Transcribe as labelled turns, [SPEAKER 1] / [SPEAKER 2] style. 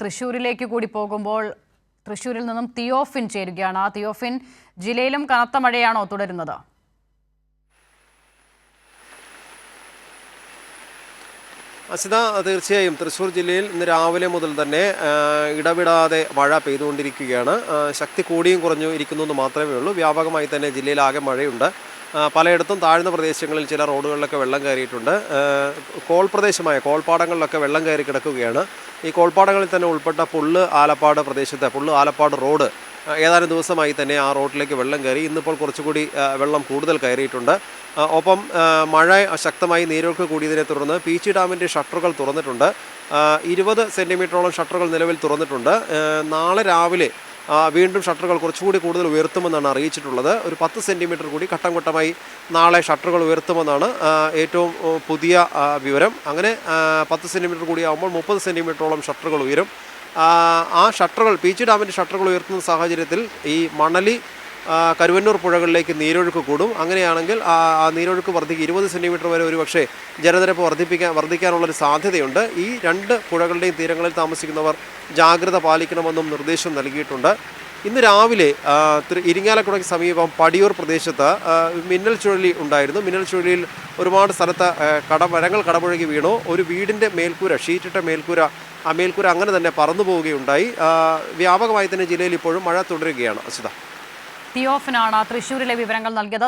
[SPEAKER 1] തൃശ്ശൂരിലേക്ക് കൂടി പോകുമ്പോൾ തൃശ്ശൂരിൽ നിന്നും തിയോഫിൻ ചേരുകയാണ്. തിയോഫിൻ, ജില്ലയിലും കനത്ത മഴയാണോ തുടരുന്നത്?
[SPEAKER 2] അസിത, തീർച്ചയായും തൃശ്ശൂർ ജില്ലയിൽ ഇന്ന് രാവിലെ മുതൽ തന്നെ ഇടവിടാതെ മഴ പെയ്തുകൊണ്ടിരിക്കുകയാണ്. ശക്തി കൂടിയും കുറഞ്ഞു ഇരിക്കുന്നു എന്ന് മാത്രമേ ഉള്ളൂ. വ്യാപകമായി തന്നെ ജില്ലയിലാകെ മഴയുണ്ട്. പലയിടത്തും താഴ്ന്ന പ്രദേശങ്ങളിൽ ചില റോഡുകളിലൊക്കെ വെള്ളം കയറിയിട്ടുണ്ട്. കോൾ പ്രദേശമായ കോൾപ്പാടങ്ങളിലൊക്കെ വെള്ളം കയറി കിടക്കുകയാണ്. ഈ കോൾപ്പാടങ്ങളിൽ തന്നെ ഉൾപ്പെട്ട പുള്ള് ആലപ്പാട് പ്രദേശത്തെ പുള്ള് ആലപ്പാട് റോഡ് ഏതാനും ദിവസമായി തന്നെ ആ റോഡിലേക്ക് വെള്ളം കയറി. ഇന്നിപ്പോൾ കുറച്ചുകൂടി വെള്ളം കൂടുതൽ കയറിയിട്ടുണ്ട്. ഒപ്പം മഴ ശക്തമായി നീരൊഴുക്ക് കൂടിയതിനെ തുടർന്ന് പീച്ചി ഡാമിൻ്റെ ഷട്ടറുകൾ തുറന്നിട്ടുണ്ട്. 20 സെൻറ്റിമീറ്ററോളം ഷട്ടറുകൾ നിലവിൽ തുറന്നിട്ടുണ്ട്. നാളെ രാവിലെ വീണ്ടും ഷട്ടറുകൾ കുറച്ചുകൂടി കൂടുതൽ ഉയർത്തുമെന്നാണ് അറിയിച്ചിട്ടുള്ളത്. ഒരു 10 സെൻറ്റിമീറ്റർ കൂടി ഘട്ടം ഘട്ടമായി നാളെ ഷട്ടറുകൾ ഉയർത്തുമെന്നാണ് ഏറ്റവും പുതിയ വിവരം. അങ്ങനെ 10 സെൻറ്റിമീറ്റർ കൂടി ആകുമ്പോൾ 30 സെൻറ്റിമീറ്ററോളം ഷട്ടറുകൾ ഉയരും. ആ ഷട്ടറുകൾ പീച്ചി ഡാമിൻ്റെ ഷട്ടറുകൾ ഉയർത്തുന്ന സാഹചര്യത്തിൽ ഈ മണലി കരുവന്നൂർ പുഴകളിലേക്ക് നീരൊഴുക്ക് കൂടും. അങ്ങനെയാണെങ്കിൽ ആ നീരൊഴുക്ക് 20 സെൻറ്റിമീറ്റർ വരെ ഒരുപക്ഷെ ജലനിരപ്പ് വർദ്ധിക്കാനുള്ളൊരു സാധ്യതയുണ്ട്. ഈ രണ്ട് പുഴകളുടെയും തീരങ്ങളിൽ താമസിക്കുന്നവർ ജാഗ്രത പാലിക്കണമെന്നും നിർദ്ദേശം നൽകിയിട്ടുണ്ട്. ഇന്ന് രാവിലെ ഇരിങ്ങാലക്കുടയ്ക്ക് സമീപം പടിയൂർ പ്രദേശത്ത് മിന്നൽ ചുഴലി ഉണ്ടായിരുന്നു. മിന്നൽ ചുഴലിയിൽ ഒരുപാട് സ്ഥലത്ത് മരങ്ങൾ കടപുഴകി വീണു. ഒരു വീടിൻ്റെ മേൽക്കൂര, ഷീറ്റിട്ട മേൽക്കൂര, ആ മേൽക്കൂര അങ്ങനെ തന്നെ പറന്നു പോവുകയുണ്ടായി. വ്യാപകമായി തന്നെ ജില്ലയിൽ ഇപ്പോഴും മഴ തുടരുകയാണ്. അസിത,
[SPEAKER 1] തിയോഫിനാണ് തൃശ്ശൂരിലെ വിവരങ്ങൾ നൽകിയത്.